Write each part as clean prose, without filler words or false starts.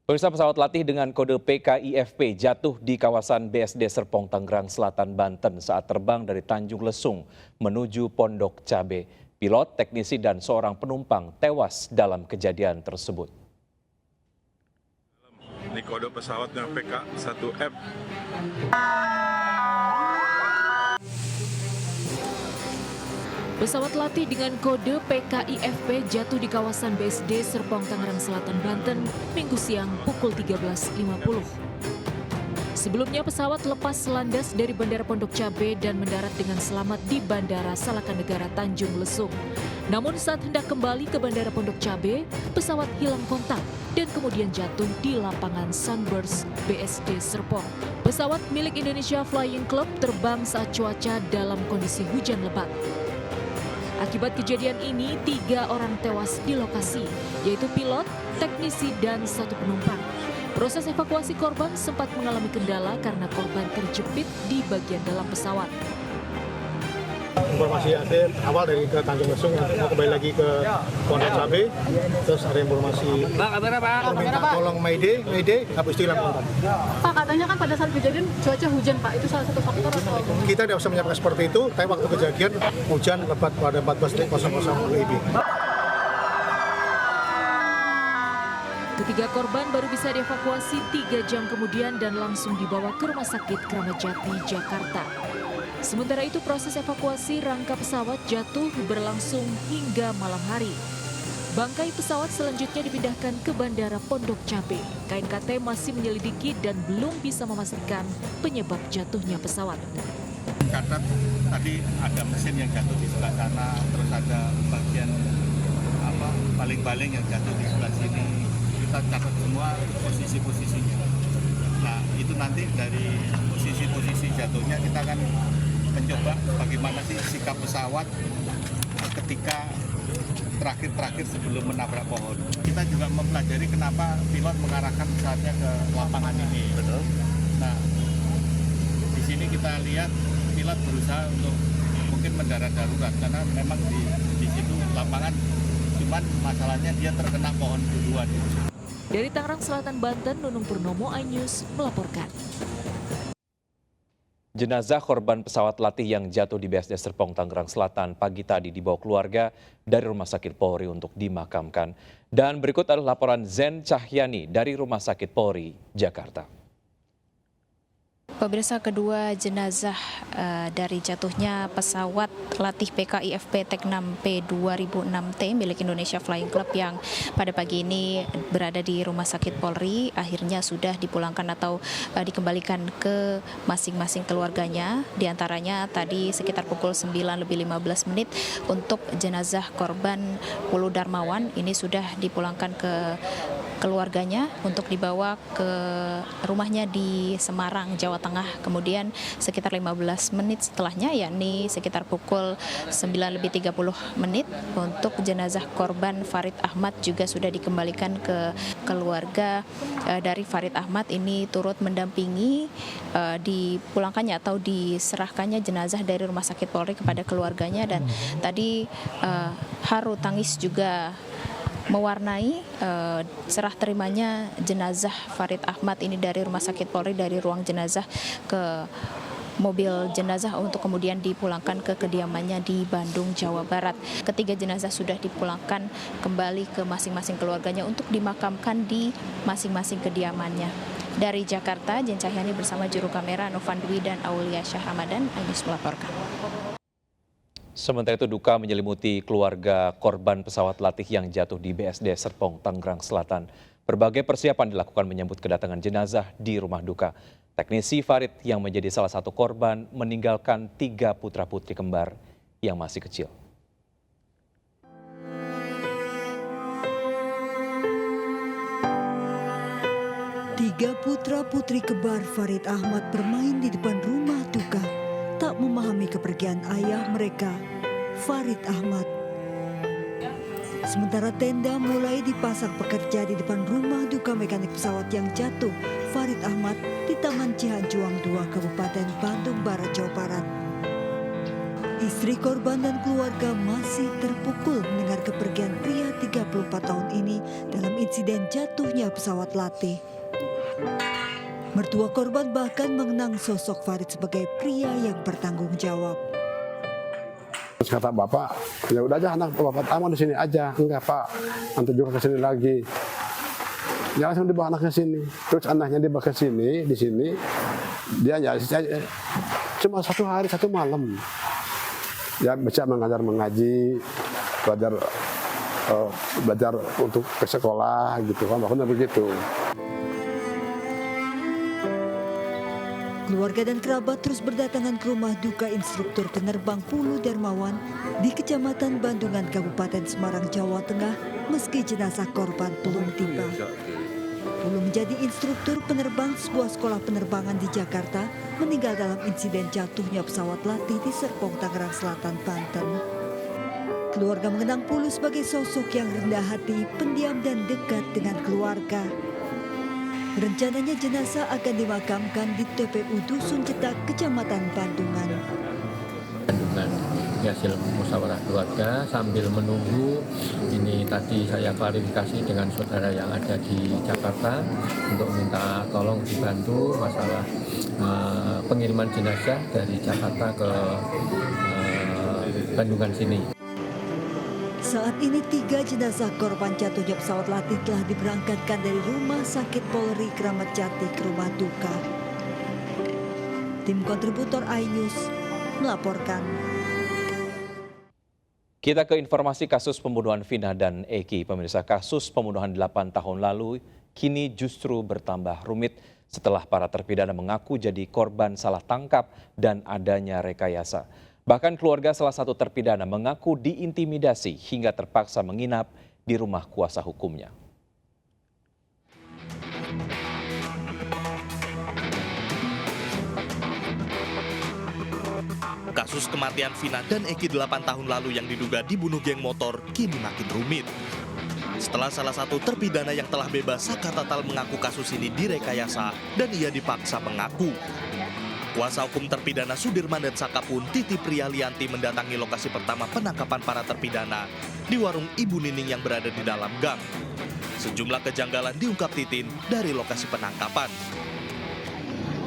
Pemirsa, pesawat latih dengan kode PKIFP jatuh di kawasan BSD Serpong, Tangerang Selatan, Banten saat terbang dari Tanjung Lesung menuju Pondok Cabe. Pilot, teknisi, dan seorang penumpang tewas dalam kejadian tersebut. Ini kode pesawatnya PK1F. Pesawat latih dengan kode PKIFP jatuh di kawasan BSD Serpong, Tangerang Selatan, Banten, Minggu siang pukul 13.50. Sebelumnya pesawat lepas landas dari Bandara Pondok Cabe dan mendarat dengan selamat di Bandara Salakanegara Tanjung Lesung. Namun saat hendak kembali ke Bandara Pondok Cabe, pesawat hilang kontak dan kemudian jatuh di lapangan Sunburst BSD Serpong. Pesawat milik Indonesia Flying Club terbang saat cuaca dalam kondisi hujan lebat. Akibat kejadian ini, 3 orang tewas di lokasi, yaitu pilot, teknisi, dan 1 penumpang. Proses evakuasi korban sempat mengalami kendala karena korban terjepit di bagian dalam pesawat. Informasi ada awal dari ke Tanjung Lesung mau kembali lagi ke Pondok Cabe, terus ada informasi minta tolong Mayday, habis itu hilang kontak. Pak, katanya kan pada saat kejadian cuaca hujan, Pak, itu salah satu faktor atau? Kita tidak bisa menyampaikan seperti itu, tapi waktu kejadian hujan lebat pada 14.00 WIB. Ketiga korban baru bisa dievakuasi 3 jam kemudian dan langsung dibawa ke Rumah Sakit Kramat Jati, Jakarta. Sementara itu proses evakuasi rangka pesawat jatuh berlangsung hingga malam hari. Bangkai pesawat selanjutnya dipindahkan ke Bandara Pondok Cabe. KNKT masih menyelidiki dan belum bisa memastikan penyebab jatuhnya pesawat. Catat tadi ada mesin yang jatuh di sebelah sana, terus ada bagian baling-baling yang jatuh di sebelah sini. Kita catat semua posisi-posisinya. Nah, itu nanti dari posisi-posisi jatuhnya kita akan mencoba bagaimana sih sikap pesawat ketika terakhir sebelum menabrak pohon. Kita juga mempelajari kenapa pilot mengarahkan pesawatnya ke lapangan ini. Betul. Nah, di sini kita lihat pilot berusaha untuk mungkin mendarat darurat karena memang di situ lapangan, cuman masalahnya dia terkena pohon duluan. Dari Tangerang Selatan, Banten, Nunung Purnomo, iNews melaporkan. Jenazah korban pesawat latih yang jatuh di BSD Serpong, Tangerang Selatan pagi tadi dibawa keluarga dari Rumah Sakit Polri untuk dimakamkan. Dan berikut adalah laporan Zen Cahyani dari Rumah Sakit Polri, Jakarta. Pemirsa, kedua jenazah dari jatuhnya pesawat latih PKIFP Teknam P2006T milik Indonesia Flying Club yang pada pagi ini berada di Rumah Sakit Polri akhirnya sudah dipulangkan atau dikembalikan ke masing-masing keluarganya. Di antaranya tadi sekitar pukul 9:15 untuk jenazah korban Pulu Darmawan ini sudah dipulangkan ke keluarganya untuk dibawa ke rumahnya di Semarang, Jawa Tengah. Kemudian sekitar 15 menit setelahnya, yakni sekitar pukul 9:30 untuk jenazah korban Farid Ahmad juga sudah dikembalikan ke keluarga dari Farid Ahmad. Ini turut mendampingi dipulangkannya atau diserahkannya jenazah dari Rumah Sakit Polri kepada keluarganya. Dan tadi haru tangis juga mewarnai serah terimanya jenazah Farid Ahmad ini dari Rumah Sakit Polri, dari ruang jenazah ke mobil jenazah untuk kemudian dipulangkan ke kediamannya di Bandung, Jawa Barat. Ketiga jenazah sudah dipulangkan kembali ke masing-masing keluarganya untuk dimakamkan di masing-masing kediamannya. Dari Jakarta, Jen Cahyani bersama juru kamera Novan Dwi dan Aulia Syah Ramadan, iNews melaporkan. Sementara itu duka menyelimuti keluarga korban pesawat latih yang jatuh di BSD Serpong, Tangerang Selatan. Berbagai persiapan dilakukan menyambut kedatangan jenazah di rumah duka. Teknisi Farid yang menjadi salah satu korban meninggalkan 3 putra-putri kembar yang masih kecil. Tiga putra-putri kembar Farid Ahmad bermain di depan rumah duka, tak memahami kepergian ayah mereka, Farid Ahmad. Sementara tenda mulai dipasang pekerja di depan rumah duka mekanik pesawat yang jatuh, Farid Ahmad, di Taman Cihanjuang 2, Kabupaten Bandung Barat, Jawa Barat. Istri korban dan keluarga masih terpukul mendengar kepergian pria 34 tahun ini dalam insiden jatuhnya pesawat latih. Mertua korban bahkan mengenang sosok Farid sebagai pria yang bertanggung jawab. Terus kata bapak, ya udah aja anak bapak aman di sini aja. Enggak pak, nanti juga ke sini lagi. Ya langsung dibawa anaknya sini. Terus anaknya dibawa ke sini, di sini dia ya cuma 1 hari 1 malam. Ya bisa mengaji, belajar untuk ke sekolah gitu kan, makanya begitu. Keluarga dan kerabat terus berdatangan ke rumah duka instruktur penerbang Pulu Darmawan di Kecamatan Bandungan, Kabupaten Semarang, Jawa Tengah, meski jenazah korban belum tiba. Pulu menjadi instruktur penerbang sebuah sekolah penerbangan di Jakarta, meninggal dalam insiden jatuhnya pesawat latih di Serpong, Tangerang Selatan, Banten. Keluarga mengenang Pulu sebagai sosok yang rendah hati, pendiam dan dekat dengan keluarga. Rencananya jenazah akan dimakamkan di TPU Dusun Cetak, Kecamatan Bandungan. Bandungan hasil musyawarah keluarga sambil menunggu ini tadi saya klarifikasi dengan saudara yang ada di Jakarta untuk minta tolong dibantu masalah pengiriman jenazah dari Jakarta ke Bandungan sini. Saat ini 3 jenazah korban jatuhnya pesawat latih telah diberangkatkan dari Rumah Sakit Polri Kramat Jati ke rumah duka. Tim kontributor iNews melaporkan. Kita ke informasi kasus pembunuhan Vina dan Eki. Pemirsa, kasus pembunuhan 8 tahun lalu kini justru bertambah rumit setelah para terpidana mengaku jadi korban salah tangkap dan adanya rekayasa. Bahkan keluarga salah satu terpidana mengaku diintimidasi hingga terpaksa menginap di rumah kuasa hukumnya. Kasus kematian Vina dan Eki 8 tahun lalu yang diduga dibunuh geng motor kini makin rumit. Setelah salah satu terpidana yang telah bebas Saka Tatal mengaku kasus ini direkayasa dan ia dipaksa mengaku. Kuasa hukum terpidana Sudirman dan Saka pun Titi Priyalianti mendatangi lokasi pertama penangkapan para terpidana di warung Ibu Nining yang berada di dalam gang. Sejumlah kejanggalan diungkap Titin dari lokasi penangkapan.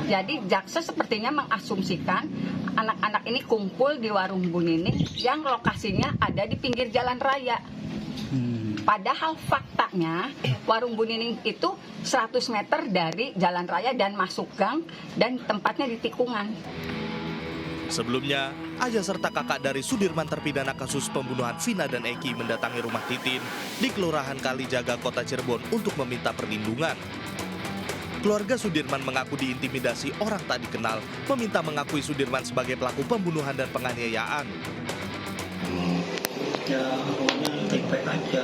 Jadi jaksa sepertinya mengasumsikan anak-anak ini kumpul di warung Bu Nining yang lokasinya ada di pinggir jalan raya. Padahal faktanya warung Bu Nining itu 100 meter dari jalan raya dan masuk gang dan tempatnya di tikungan. Sebelumnya, ayah serta kakak dari Sudirman terpidana kasus pembunuhan Vina dan Eki mendatangi rumah Titin di Kelurahan Kalijaga, Kota Cirebon untuk meminta perlindungan. Keluarga Sudirman mengaku diintimidasi orang tak dikenal, meminta mengakui Sudirman sebagai pelaku pembunuhan dan penganiayaan. Ya, pokoknya baik-baik aja.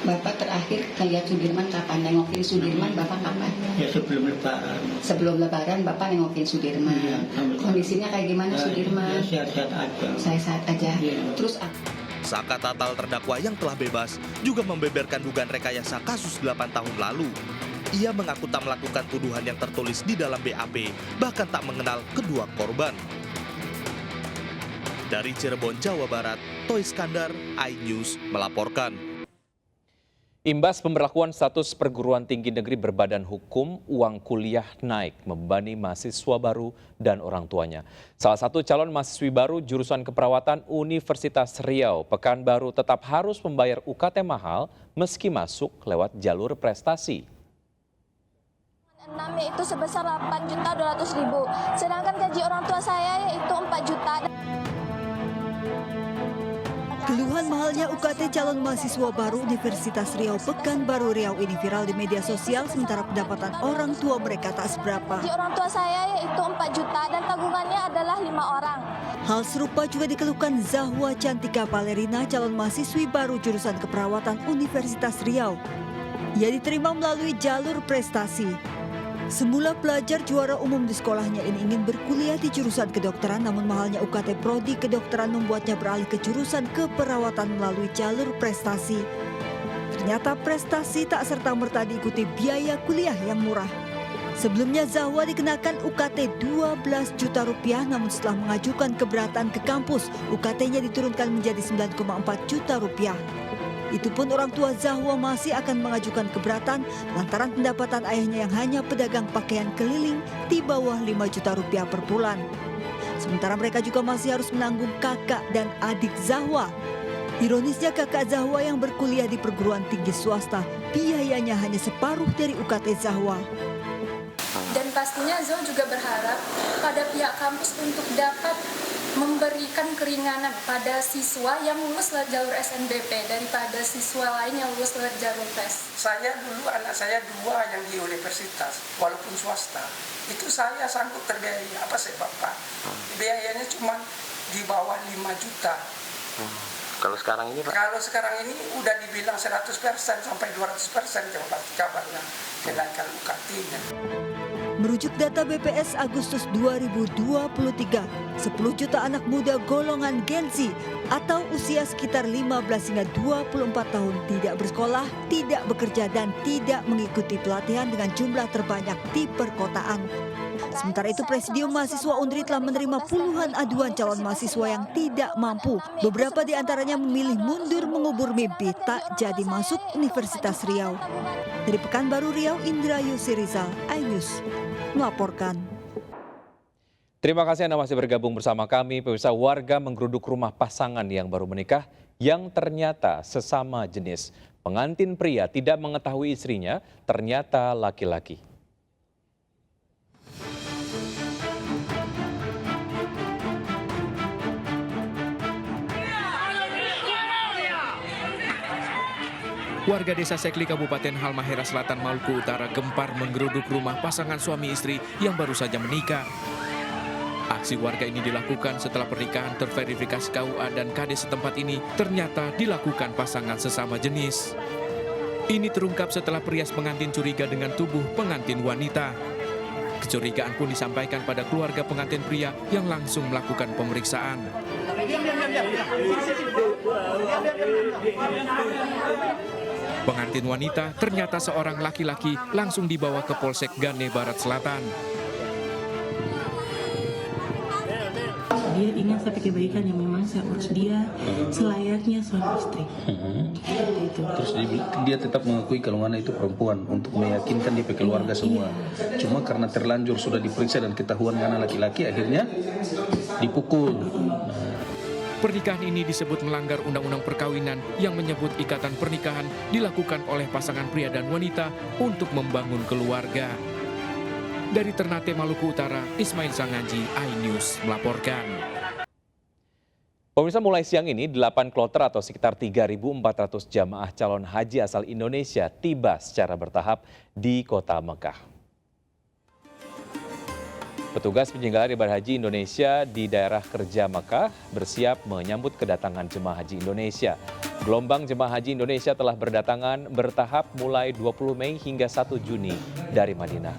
Bapak terakhir lihat Sudirman kapan? Nengokin Sudirman Bapak kapan? Ya sebelum lebaran. Sebelum lebaran Bapak nengokin Sudirman. Ya, kondisinya kayak gimana Sudirman? Ya, sehat-sehat aja. Sehat aja. Ya. Terus Saka Tatal terdakwa yang telah bebas juga membeberkan dugaan rekayasa kasus 8 tahun lalu. Ia mengaku tak melakukan tuduhan yang tertulis di dalam BAP, bahkan tak mengenal kedua korban. Dari Cirebon, Jawa Barat, Toy Skandar, iNews melaporkan. Imbas pemberlakuan status perguruan tinggi negeri berbadan hukum, uang kuliah naik membebani mahasiswa baru dan orang tuanya. Salah satu calon mahasiswi baru jurusan keperawatan Universitas Riau, Pekanbaru tetap harus membayar UKT mahal meski masuk lewat jalur prestasi. 6 yaitu sebesar 8.200.000, sedangkan gaji orang tua saya yaitu 4 juta. Keluhan mahalnya UKT calon mahasiswa baru Universitas Riau Pekanbaru Riau ini viral di media sosial, sementara pendapatan orang tua mereka tak seberapa. Gaji orang tua saya yaitu 4 juta dan tanggungannya adalah 5 orang. Hal serupa juga dikeluhkan Zahwa Cantika Valerina, calon mahasiswi baru jurusan keperawatan Universitas Riau. Ia diterima melalui jalur prestasi. Semula pelajar juara umum di sekolahnya ini ingin berkuliah di jurusan kedokteran, namun mahalnya UKT Prodi Kedokteran membuatnya beralih ke jurusan keperawatan melalui jalur prestasi. Ternyata prestasi tak serta-merta diikuti biaya kuliah yang murah. Sebelumnya Zahwa dikenakan UKT 12 juta rupiah, namun setelah mengajukan keberatan ke kampus, UKT-nya diturunkan menjadi 9,4 juta rupiah. Itu pun orang tua Zahwa masih akan mengajukan keberatan lantaran pendapatan ayahnya yang hanya pedagang pakaian keliling di bawah 5 juta rupiah per bulan. Sementara mereka juga masih harus menanggung kakak dan adik Zahwa. Ironisnya kakak Zahwa yang berkuliah di perguruan tinggi swasta, biayanya hanya separuh dari UKT Zahwa. Dan pastinya Zahwa juga berharap pada pihak kampus untuk dapat memberikan keringanan pada siswa yang lulus lewat jalur SNBP daripada siswa lain yang lulus lewat jalur tes. Saya dulu anak saya 2 yang di universitas, walaupun swasta, itu saya sanggup terbiayai. Apa sebabnya? Biayanya cuma di bawah 5 juta. Kalau sekarang ini Pak? Kalau sekarang ini udah dibilang 100% sampai 200% kabarnya kenaikan UKT-nya. Merujuk data BPS Agustus 2023, 10 juta anak muda golongan Gen Z atau usia sekitar 15 hingga 24 tahun tidak bersekolah, tidak bekerja, dan tidak mengikuti pelatihan dengan jumlah terbanyak di perkotaan. Sementara itu, Presidium Mahasiswa Undri telah menerima puluhan aduan calon mahasiswa yang tidak mampu. Beberapa di antaranya memilih mundur mengubur mimpi tak jadi masuk Universitas Riau. Dari Pekanbaru Riau, Indrayu Sirizal, iNews melaporkan. Terima kasih Anda masih bergabung bersama kami. Pemirsa, warga menggeruduk rumah pasangan yang baru menikah yang ternyata sesama jenis. Pengantin pria tidak mengetahui istrinya ternyata laki-laki. Warga Desa Sekli Kabupaten Halmahera Selatan, Maluku Utara gempar menggeruduk rumah pasangan suami istri yang baru saja menikah. Aksi warga ini dilakukan setelah pernikahan terverifikasi KUA dan KD setempat ini ternyata dilakukan pasangan sesama jenis. Ini terungkap setelah perias pengantin curiga dengan tubuh pengantin wanita. Kecurigaan pun disampaikan pada keluarga pengantin pria yang langsung melakukan pemeriksaan. Pengantin wanita ternyata seorang laki-laki langsung dibawa ke Polsek Gane Barat Selatan. Dia ingin saya pakai baikan yang memang saya urus dia selayaknya suami istri. Terus dia tetap mengakui kalau Ngana itu perempuan untuk meyakinkan dia ke keluarga semua. Cuma karena terlanjur sudah diperiksa dan ketahuan Ngana laki-laki, akhirnya dipukul. Pernikahan ini disebut melanggar undang-undang perkawinan yang menyebut ikatan pernikahan dilakukan oleh pasangan pria dan wanita untuk membangun keluarga. Dari Ternate, Maluku Utara, Ismail Sangaji, iNews melaporkan. Pemirsa, mulai siang ini 8 kloter atau sekitar 3.400 jamaah calon haji asal Indonesia tiba secara bertahap di kota Mekah. Petugas penyelenggara ibadah haji Indonesia di daerah kerja Mekah bersiap menyambut kedatangan jemaah haji Indonesia. Gelombang jemaah haji Indonesia telah berdatangan bertahap mulai 20 Mei hingga 1 Juni dari Madinah.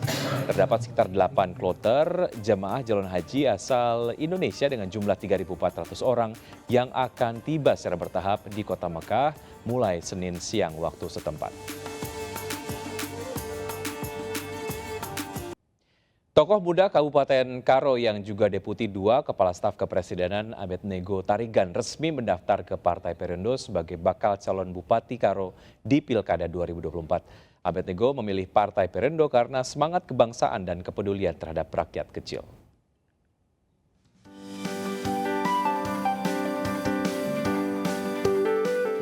Terdapat sekitar 8 kloter jemaah calon haji asal Indonesia dengan jumlah 3.400 orang yang akan tiba secara bertahap di kota Mekah mulai Senin siang waktu setempat. Tokoh muda Kabupaten Karo yang juga Deputi 2 Kepala Staf Kepresidenan Abednego Tarigan resmi mendaftar ke Partai Perindo sebagai bakal calon Bupati Karo di Pilkada 2024. Abednego memilih Partai Perindo karena semangat kebangsaan dan kepedulian terhadap rakyat kecil.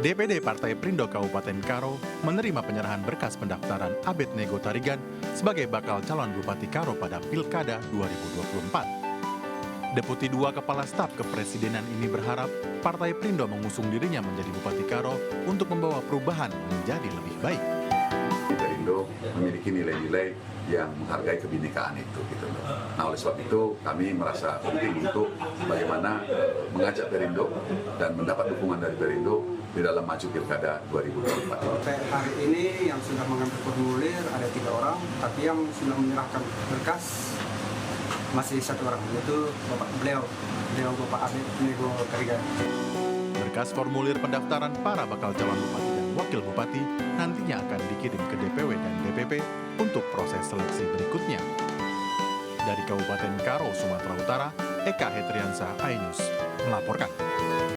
DPD Partai Perindo Kabupaten Karo menerima penyerahan berkas pendaftaran Abednego Tarigan sebagai bakal calon Bupati Karo pada Pilkada 2024. Deputi 2 Kepala Staf Kepresidenan ini berharap Partai Perindo mengusung dirinya menjadi Bupati Karo untuk membawa perubahan menjadi lebih baik. Perindo memiliki nilai-nilai yang menghargai kebinekaan itu. Gitu. Nah, oleh sebab itu kami merasa penting untuk bagaimana mengajak Perindo dan mendapat dukungan dari Perindo di dalam maju Pilkada 2024. Sampai hari ini yang sudah mengambil formulir ada 3 orang, tapi yang sudah menyerahkan berkas masih 1 orang, yaitu beliau Bapak Abednego Tarigan. Berkas formulir pendaftaran para bakal calon bupati dan wakil bupati nantinya akan dikirim ke DPW dan DPP untuk proses seleksi berikutnya. Dari Kabupaten Karo, Sumatera Utara, Eka Hetriansa, iNews melaporkan.